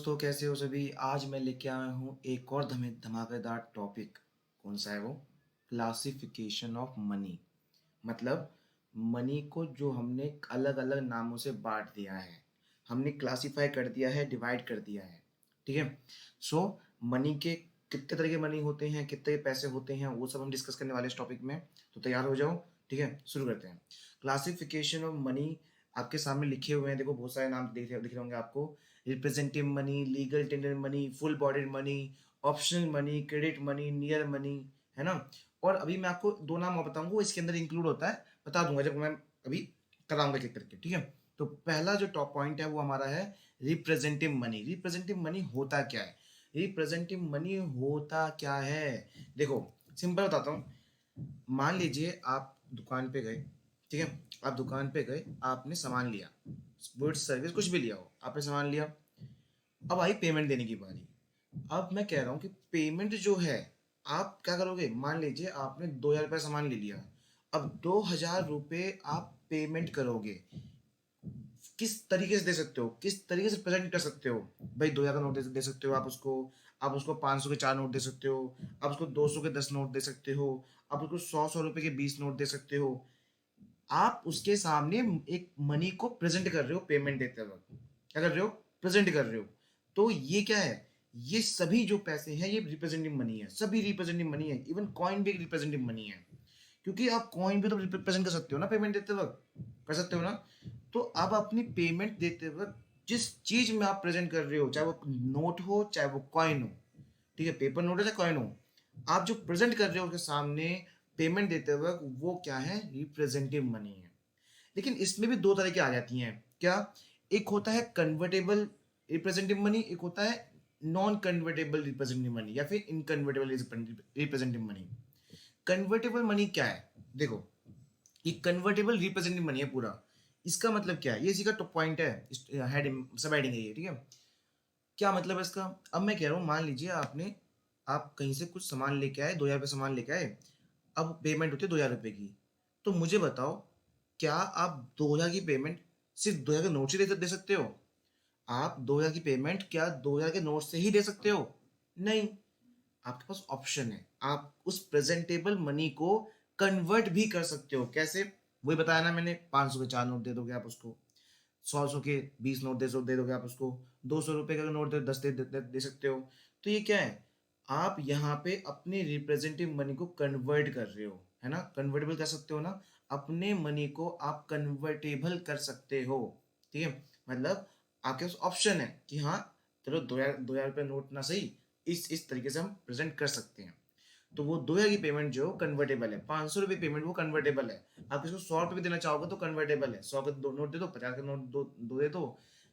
दोस्तों, कैसे हो सभी। आज मैं लेके आया हूँ एक और धमाकेदार टॉपिक। कौन सा है वो? Classification of money. मतलब मनी को जो हमने अलग अलग नामों से बांट दिया है, हमने क्लासिफाई कर दिया है, डिवाइड कर दिया है। ठीक है। सो मनी के कितने तरह के मनी होते हैं, कितने पैसे होते हैं, वो सब हम डिस्कस करने वाले इस टॉपिक में। तो तैयार हो जाओ। ठीक है, शुरू करते हैं। क्लासिफिकेशन ऑफ मनी आपके सामने लिखे हुए हैं। देखो, बहुत सारे नाम दिख रहे होंगे आपको। Representative money, legal tender money, full bodied money, optional money, credit money, near money, है ना। और अभी मैं आपको दो नाम और बताऊंगा, वो इसके अंदर इंक्लूड होता है, बता दूंगा जब मैं अभी कराऊंगा क्लिक करके। ठीक है। तो पहला जो टॉप पॉइंट है वो हमारा है रिप्रेजेंटेटिव मनी। रिप्रेजेंटेटिव मनी होता क्या है? रिप्रेजेंटेटिव मनी होता क्या है? देखो, सिंपल बताता हूँ। मान लीजिए आप दुकान पे गए। ठीक है। आप दुकान पे गए, आपने सामान लिया, गुड्स सर्विस कुछ भी लिया हो, आपने सामान लिया। अब आई पेमेंट देने की बारी। अब मैं कह रहा हूँ कि पेमेंट जो है, आप क्या करोगे? मान लीजिए आपने 2,000 रुपये सामान ले लिया। अब 2,000 रुपये आप पेमेंट करोगे। किस तरीके से दे सकते हो, किस तरीके से प्रेजेंट कर सकते हो? भाई 2,000 का नोट दे सकते हो आप उसको 500 के 4 नोट दे सकते हो। आप उसको 200 के 10 नोट दे सकते हो। आप उसको 100 100 रुपए के 20 नोट दे सकते हो। आप उसके सामने एक मनी को प्रेजेंट कर रहे हो पेमेंट देते वक्त। क्या कर रहे हो? प्रेजेंट कर रहे हो। तो ये क्या है? ये सभी जो पैसे हैं ये रिप्रेजेंटेटिव मनी है, सभी रिप्रेजेंटेटिव मनी है। इवन कॉइन भी एक रिप्रेजेंटेटिव मनी है, क्योंकि आप कॉइन भी तो रिप्रेजेंट कर सकते हो ना पेमेंट देते वक्त। कर सकते हो ना। तो आप अपनी पेमेंट देते वक्त जिस चीज में आप प्रेजेंट कर रहे हो, चाहे वो नोट हो चाहे वो कॉइन हो, ठीक है, पेपर नोट है चाहे कॉइन हो, आप जो प्रेजेंट कर रहे हो उसके सामने पेमेंट देते वक्त, वो क्या है? रिप्रेजेंटेटिव मनी है। लेकिन इसमें भी दो तरह की आ जाती हैं। क्या? एक होता है कन्वर्टेबल रिप्रेजेंटेटिव मनी, एक होता है नॉन कन्वर्टेबल रिप्रेजेंटेटिव मनी या फिर इनकन्वर्टेबल रिप्रेजेंटेटिव मनी। कन्वर्टेबल मनी क्या है? देखो, ये कन्वर्टेबल रिप्रेजेंटेटिव मनी है पूरा। इसका मतलब क्या है? ये इसी का टॉप पॉइंट है, हेडिंग सब हेडिंग है ये। ठीक है। क्या मतलब है इसका? अब मैं कह रहा हूँ, मान लीजिए आप कहीं से कुछ सामान लेके आए, 2,000 रुपये सामान लेके आए। अब पेमेंट होती है 2,000 रुपये की। तो मुझे बताओ, क्या आप 2,000 की पेमेंट सिर्फ 2,000 के नोट से दे सकते हो? आप 2,000 की पेमेंट क्या 2,000 के नोट से ही दे सकते हो? नहीं। आपके पास ऑप्शन है, आप उस प्रेजेंटेबल मनी को कन्वर्ट भी कर सकते हो। कैसे? वही बताया ना मैंने, 500 के 4 नोट दे दोगे आप उसको, 100 के 20 नोट दे दोगे आप उसको, 200 रुपये का नोट 10 दे सकते हो। तो ये क्या है? आप यहाँ पे अपने रिप्रेजेंटेटिव मनी को कन्वर्ट कर रहे हो, है ना। कन्वर्टेबल कर सकते हो ना। अपने मनी को आप कन्वर्टेबल कर सकते हो। ठीक है। मतलब आपके पास ऑप्शन है कि हाँ, चलो 2,000 रुपये नोट ना सही, इस तरीके से हम प्रेजेंट कर सकते हैं। तो वो 2,000 की पेमेंट जो कन्वर्टेबल है, 500 रुपये पेमेंट वो कन्वर्टेबल है। आप किसी को 100 रुपये भी देना चाहोगे तो कन्वर्टेबल है। 100 के दो नोट दे दो, 50 के नोट दो दे दो,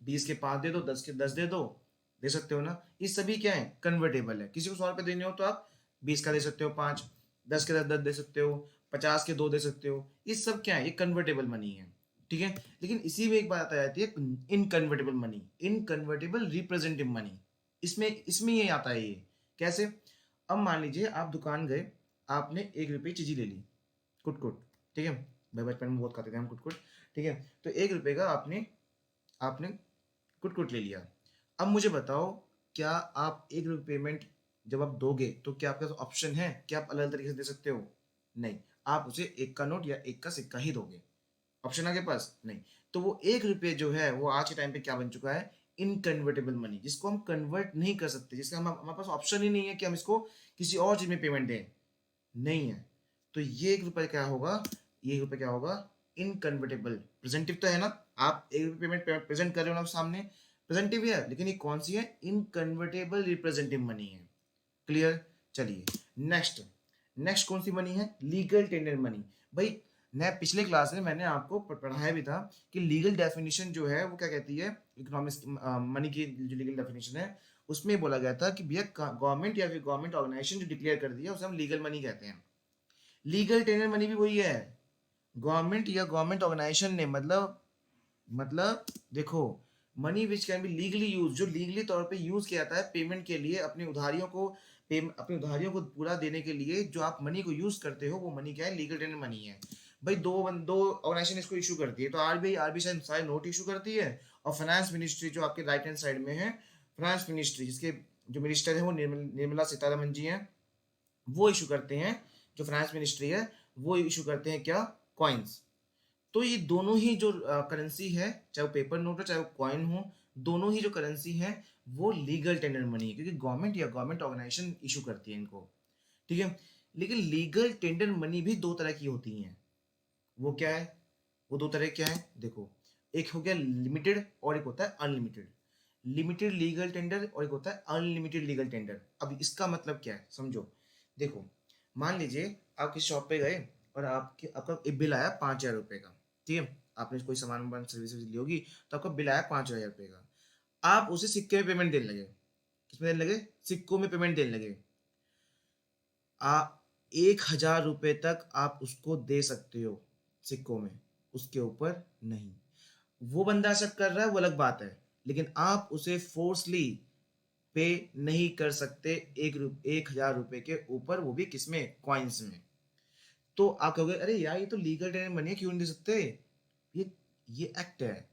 20 के 5 दे दो, 10 के 10 दे दो, दे सकते हो ना। ये सभी क्या है? कन्वर्टेबल है। किसी को 100 रुपये देने हो तो आप 20 का दे सकते हो 5, 10 के 10 दे सकते हो, 50 के 2 दे सकते हो। ये सब क्या है? ये कन्वर्टेबल मनी है। ठीक है। लेकिन इसी में एक बात आ जाती है, इनकन्वर्टेबल मनी, इनकन्वर्टेबल रिप्रेजेंटेटिव मनी। इसमें इसमें ये आता है ये। कैसे? अब मान लीजिए आप दुकान गए, आपने 1 रुपये की चीज़ी ले ली, कुटकुट। ठीक है। भाई बचपन में बहुत खाते थे हम कुटकुट। ठीक है। तो 1 रुपये का आपने आपने कुटकुट ले लिया। अब मुझे बताओ, क्या आप 1 रुपये पेमेंट जब आप दोगे तो क्या आपके पास ऑप्शन है कि आप अलग अलग तरीके से दे सकते हो? नहीं। आप उसे एक का नोट या एक का सिक्का ही दोगे। ऑप्शन आपके पास नहीं। तो वो 1 रुपये जो है वो आज के टाइम पे क्या बन चुका है? इनकन्वर्टेबल मनी, जिसको हम कन्वर्ट नहीं कर सकते, जिसका हमारे पास ऑप्शन ही नहीं है कि हम इसको किसी और चीज में पेमेंट दें। नहीं है। तो ये 1 रुपये क्या होगा? ये 1 रुपये क्या होगा? इनकन्वर्टेबल। प्रेजेंटिव तो है ना, आप 1 रुपये पेमेंट प्रेजेंट कर रहे हो ना सामने, प्रेजेंटिव है, लेकिन ये कौन सी है? इनकन्वर्टेबल रिप्रेजेंटिव मनी है। क्लियर? चलिए, नेक्स्ट। नेक्स्ट कौन सी मनी है? Legal tender money. भाई, मैं पिछले क्लास में मैंने आपको पढ़ाया भी था कि लीगल डेफिनेशन जो है वो क्या कहती है। इकोनॉमिक्स मनी की जो लीगल डेफिनेशन है, उसमें बोला गया था कि भैया गवर्नमेंट या फिर गवर्नमेंट ऑर्गेनाइजेशन जो डिक्लेयर कर दिया उसे हम लीगल मनी कहते हैं। लीगल टेंडर मनी भी वही है। गवर्नमेंट या गवर्नमेंट ऑर्गेनाइजेशन ने मतलब देखो, money which can B legally use, जो लीगली तौर पे यूज किया जाता है पेमेंट के लिए, अपनी उधारियों को पूरा देने के लिए जो आप मनी को यूज करते हो, वो मनी क्या है? लीगल टेंडर मनी है। भाई दो ऑर्गेनाइजेशन इसको इशू करती है, तो आरबीआई आरबीआई सारे नोट इशू करती है, और फाइनेंस मिनिस्ट्री जो आपके राइट हैंड साइड में है, फाइनेंस मिनिस्ट्री, जिसके जो मिनिस्टर है वो निर्मला सीतारमन जी हैं, वो इशू करते हैं। जो फाइनेंस मिनिस्ट्री है वो इशू करते हैं क्या, कॉइन्स। तो ये दोनों ही जो करेंसी है, चाहे वो पेपर नोट हो चाहे वो कॉइन हो, दोनों ही जो करेंसी है वो लीगल टेंडर मनी है, क्योंकि गवर्नमेंट या गवर्नमेंट ऑर्गेनाइजेशन इशू करती है इनको, ठीक है। लेकिन लीगल टेंडर मनी भी दो तरह की होती हैं। वो क्या है, वो दो तरह क्या है, देखो, एक हो गया लिमिटेड और एक होता है अनलिमिटेड। लिमिटेड लीगल टेंडर और एक होता है अनलिमिटेड लीगल टेंडर। अब इसका मतलब क्या है समझो। देखो, मान लीजिए आप किसी शॉप पे गए और आपका एक बिल आया 5,000 रुपये का, ठीक है। आपने कोई सामान सर्विस ली होगी, तो आपका बिल आया 5,000 रुपये का। आप उसे सिक्के में पेमेंट देने लगे। किसमें देने लगे, सिक्कों में पेमेंट देने लगे। आ 1,000 रुपये तक आप उसको दे सकते हो सिक्कों में, उसके ऊपर नहीं। वो बंदा एक्सेप्ट कर रहा है वो अलग बात है, लेकिन आप उसे फोर्सली पे नहीं कर सकते 1,000 रुपये के ऊपर, वो भी किसमें, कॉइन्स में। तो आप कहोगे अरे यार ये तो लीगल टेंडर मनी है, क्यों नहीं दे सकते। ये ये एक्ट है,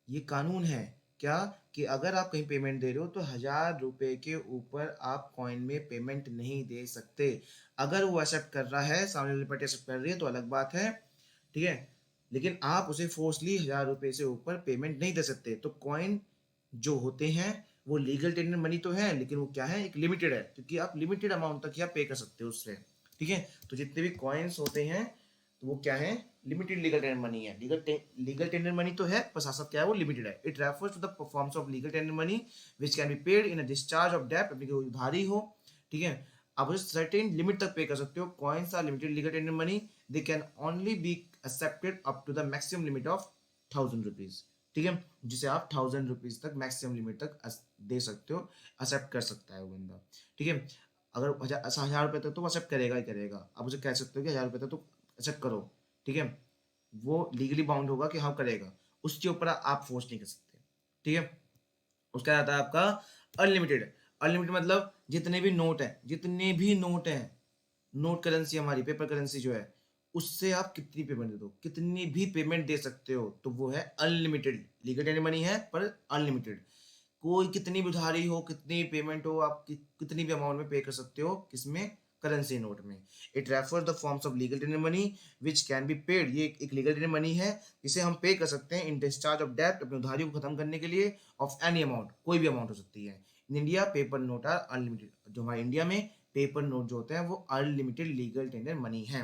ये कानून है, क्या, कि अगर आप कहीं पेमेंट दे रहे हो तो 1,000 रुपये के ऊपर आप कॉइन में पेमेंट नहीं दे सकते। अगर वो एक्सेप्ट कर रहा है, सामने वाली पार्टी एक्सेप्ट कर रही है तो अलग बात है, ठीक है। लेकिन आप उसे फोर्सली 1,000 रुपये से ऊपर पेमेंट नहीं दे सकते। तो कॉइन जो होते हैं वो लीगल टेंडर मनी तो है, लेकिन वो क्या है, एक लिमिटेड है, क्योंकि आप लिमिटेड अमाउंट तक ही आप पे कर सकते हो उससे, ठीक है। तो जितने भी कॉइन्स होते हैं तो वो क्या है, लिमिटेड लीगल टेंडर मनी है। लीगल टेंडर मनी तो है, पर साथ साथ क्या है, वो लिमिटेड है। It refers to the forms of legal tender money which can be paid in a discharge of डेब्ट, अपनी कोई उधारी हो, ठीक है। आप उसे सर्टेन लिमिट तक पे कर सकते हो। Coins are limited legal tender money, they can only be accepted up to the maximum limit of 1,000 rupees, ठीक है। जिसे आप 1,000 रुपीज तक मैक्सिमम लिमिट तक दे सकते हो, एक्सेप्ट कर सकता है वो बंदा, ठीक है। अगर 1,000 रुपये तक तो वो एक्सेप्ट करेगा ही करेगा। आप उसे कह सकते हो कि 1,000 रुपये तक तो एक्सेप्ट करो, ठीक है। वो लीगली बाउंड होगा कि हाँ करेगा, उसके ऊपर आप फोर्स नहीं कर सकते, ठीक है। उसका आता है आपका अनलिमिटेड। अनलिमिटेड मतलब जितने भी नोट हैं, जितने भी नोट हैं, नोट करेंसी हमारी पेपर करेंसी जो है, उससे आप कितनी पेमेंट दे दो, कितनी भी पेमेंट दे सकते हो, तो वो है अनलिमिटेड। लीगल टेंडर मनी है पर अनलिमिटेड। कोई कितनी भी उधारी हो, कितनी पेमेंट हो, आप कितनी भी अमाउंट में पे कर सकते हो, किसमें, करेंसी नोट में। It refers the forms of legal tender money which can be paid. ये एक लीगल टेंडर मनी है जिसे हम पे कर सकते हैं इन डिस्चार्ज ऑफ डेब्ट, अपनी उधारी को खत्म करने के लिए, ऑफ एनी अमाउंट, कोई भी अमाउंट हो सकती है। In India paper note are unlimited. जो हमारे इंडिया में पेपर नोट जो होते हैं वो अनलिमिटेड लीगल टेंडर मनी है।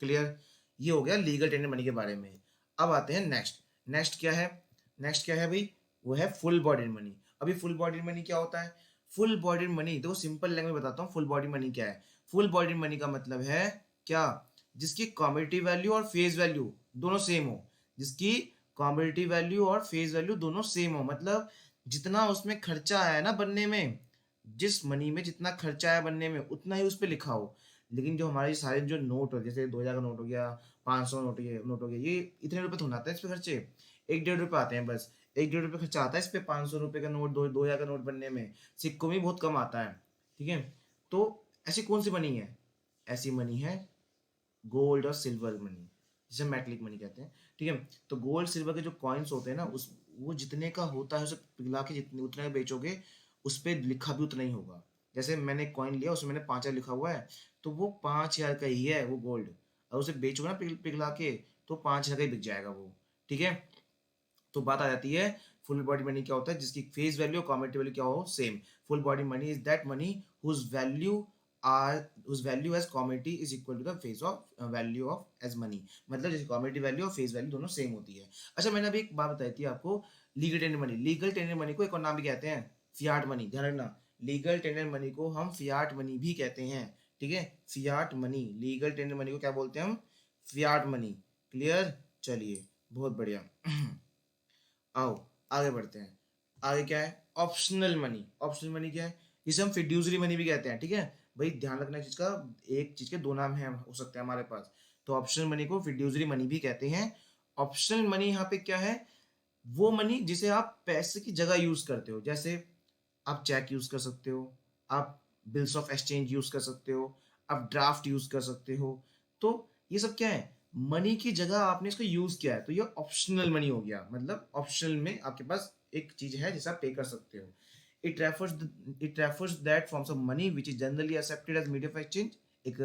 क्लियर, ये हो गया लीगल टेंडर मनी के बारे में। अब आते हैं नेक्स्ट। नेक्स्ट क्या है, नेक्स्ट क्या है भाई, वो है फुल बॉडी मनी। अभी फुल बॉडी मनी क्या होता है, फुल बॉडी मनी देखो सिंपल लैंग्वेज बताता हूँ। फुल बॉडी मनी क्या है, फुल बॉडी मनी का मतलब है क्या, जिसकी कमोडिटी वैल्यू और फेस वैल्यू दोनों सेम हो। जिसकी कमोडिटी वैल्यू और फेस वैल्यू दोनों सेम हो, मतलब जितना उसमें खर्चा आया है ना बनने में, जिस मनी में जितना खर्चा आया बनने में उतना ही उस पर लिखा हो। लेकिन जो हमारे सारे जो नोट हो, जैसे 2,000 का नोट हो गया, 500 नोट हो गया, ये इतने रुपए थोड़ा आता है इस पे खर्चे, 1-1.5 रुपये आते हैं बस। 1-1.5 रुपये खर्चा आता है इस पे 500 रुपये का नोट, 2,000 का नोट बनने में। सिक्कों में बहुत कम आता है, ठीक है। तो ऐसी कौन सी मनी है, ऐसी मनी है गोल्ड और सिल्वर मनी, जिसे मेटलिक मनी कहते हैं, ठीक है। तो गोल्ड सिल्वर के जो कॉइन्स होते हैं ना, उस वो जितने का होता है उसे पिघला के जितने उतने का बेचोगे, उस पर लिखा भी उतना ही होगा। जैसे मैंने कॉइन लिया, उसमें मैंने 5,000 लिखा हुआ है, तो वो 5,000 का ही है वो गोल्ड। और उसे बेचोगे ना पिघला के, तो 5,000 का ही बिक जाएगा वो, ठीक है। तो बात आ जाती है फुल बॉडी मनी क्या होता है, जिसकी फेस वैल्यू और कॉमेटी वैल्यू क्या हो, same. Full body money is that money whose value are whose value as commodity is equal to the face of value of as money। मतलब जैसे comedy value और फेस वैल्यू दोनों same होती है। अच्छा, मैंने अभी एक बात बताई थी आपको, legal tender money. Legal tender money को एक और नाम भी कहते हैं, फियाट मनी। ध्यान रखना, लीगल टेंडर मनी को हम फियाट मनी भी कहते हैं, ठीक है। Fiat money, legal tender money को क्या बोलते हैं हम, फियाट मनी। क्लियर, चलिए बहुत बढ़िया। आओ आगे बढ़ते हैं। आगे क्या है, ऑप्शनल मनी। ऑप्शनल मनी क्या है, जिसे हम फिड्यूजरी मनी भी कहते हैं, ठीक है। भाई ध्यान रखना चीज का, एक चीज के दो नाम है हो सकते हैं हमारे पास। तो ऑप्शनल मनी को फिड्यूजरी मनी भी कहते हैं। ऑप्शनल मनी यहाँ पे क्या है, वो मनी जिसे आप पैसे की जगह यूज करते हो। जैसे आप चेक यूज कर सकते हो, आप बिल्स ऑफ एक्सचेंज यूज कर सकते हो, आप ड्राफ्ट यूज कर सकते हो। तो ये सब क्या है, मनी की जगह आपने इसको यूज किया है, तो ये ऑप्शनल मनी हो गया। मतलब ऑप्शनल में आपके पास एक चीज है जिसे आप पे कर सकते हो। It refers that forms of money which is generally accepted as medium of exchange. एक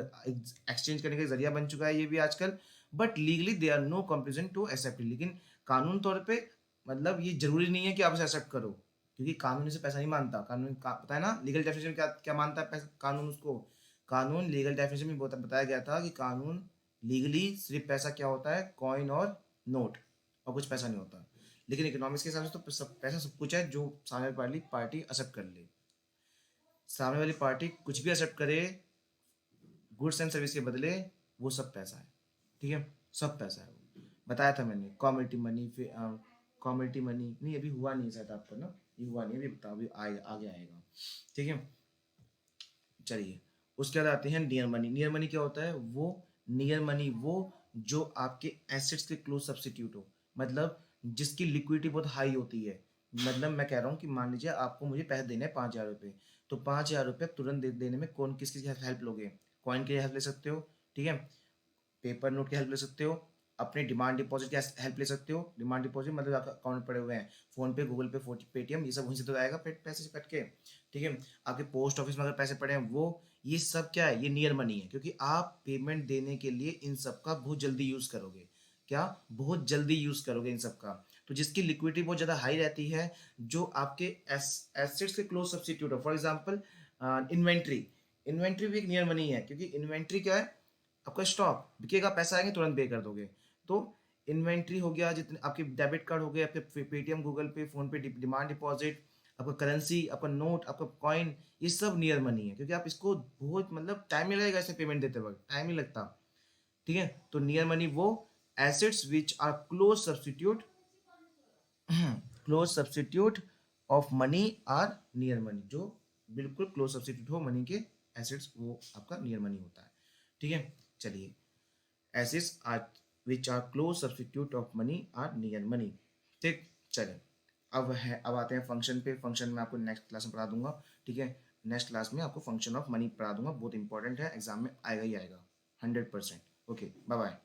एक्सचेंज करने का जरिया बन चुका है ये भी आजकल। But legally they are no comparison to accept, लेकिन कानून तौर पे मतलब ये जरूरी नहीं है कि आप इसे एक्सेप्ट करो, क्योंकि कानून इसे पैसा नहीं मानता। पता है ना लीगल डेफिनेशन क्या क्या मानता है पैसा, कानून उसको। कानून लीगल डेफिनेशन में बताया गया था कि कानून लीगली सिर्फ पैसा क्या होता है, कॉइन और नोट, और कुछ पैसा नहीं होता। लेकिन इकोनॉमिक्स के हिसाब से तो सब पैसा सब कुछ है जो सामने वाली पार्टी एक्सेप्ट कर ले। सामने वाली पार्टी कुछ भी एक्सेप्ट करे गुड्स एंड सर्विस के बदले, वो सब पैसा है। ठीक है, सब पैसा है वो। बताया था मैंने कॉमोडिटी मनी, फिर कॉमोडिटी मनी नहीं, अभी हुआ नहीं शायद आपका ना, ये हुआ नहीं, अभी बताओ, अभी आगे आएगा। ठीक है, चलिए उसके बाद आते हैं नियर मनी। नियर मनी क्या होता है? वो नियर मनी वो जो आपके एसेट्स के क्लोज सब्स्टिट्यूट हो, मतलब जिसकी लिक्विडिटी बहुत हाई होती है। मतलब मैं कह रहा हूँ कि मान लीजिए आपको मुझे पैसे देने हैं 5,000 रुपये, तो 5,000 रुपये तुरंत देने में कौन किस किस हेल्प लोगे? कॉइन की हेल्प ले सकते हो, ठीक है, पेपर नोट की हेल्प ले सकते हो, अपने डिमांड डिपॉजिट की हेल्प ले सकते हो। डिमांड डिपॉजिट मतलब आपका अकाउंट पड़े हुए हैं, फोन पे, गूगल पे, पेटीएम, ये सब वहीं से तो आएगा पैसे से कट के। ठीक है, आपके पोस्ट ऑफिस में अगर पैसे पड़े हैं वो, ये सब क्या है? ये नियर मनी है, क्योंकि आप पेमेंट देने के लिए इन सब का बहुत जल्दी यूज करोगे। क्या? बहुत जल्दी यूज करोगे इन सब का। तो जिसकी लिक्विडिटी बहुत ज्यादा हाई रहती है, जो आपके एसेट्स के क्लोज सब्स्टिट्यूट हो, फॉर एग्जांपल इन्वेंट्री। इन्वेंट्री भी एक नियर मनी है, क्योंकि इन्वेंट्री क्या है? आपका स्टॉक बिकेगा, पैसा आएंगे तुरंत पे कर दोगे। तो इन्वेंट्री हो गया, जितने आपके डेबिट कार्ड हो गए, आपके पेटीएम, गूगल पे, फोन पे, डिमांड डिपॉजिट, आपका करेंसी, आपका नोट, आपका कॉइन, ये सब नियर मनी है, क्योंकि आप इसको बहुत मतलब टाइम नहीं लगेगा, ऐसे पेमेंट देते वक्त टाइम नहीं लगता। ठीक है, तो नियर मनी वो assets which are close substitute close substitute of money are near money, जो बिल्कुल क्लोज सब्स्टिट्यूट हो मनी के एसेट्स, वो आपका नियर मनी होता है। ठीक है, चलिए assets are which are close substitute of money are near money. ठीक, चलिए अब आते हैं फंक्शन पे। फंक्शन में आपको नेक्स्ट क्लास में पढ़ा दूंगा। ठीक है, नेक्स्ट क्लास में आपको फंक्शन ऑफ मनी पढ़ा दूंगा, बहुत इंपॉर्टेंट है, एग्जाम में आएगा ही आएगा 100%। Okay, bye bye.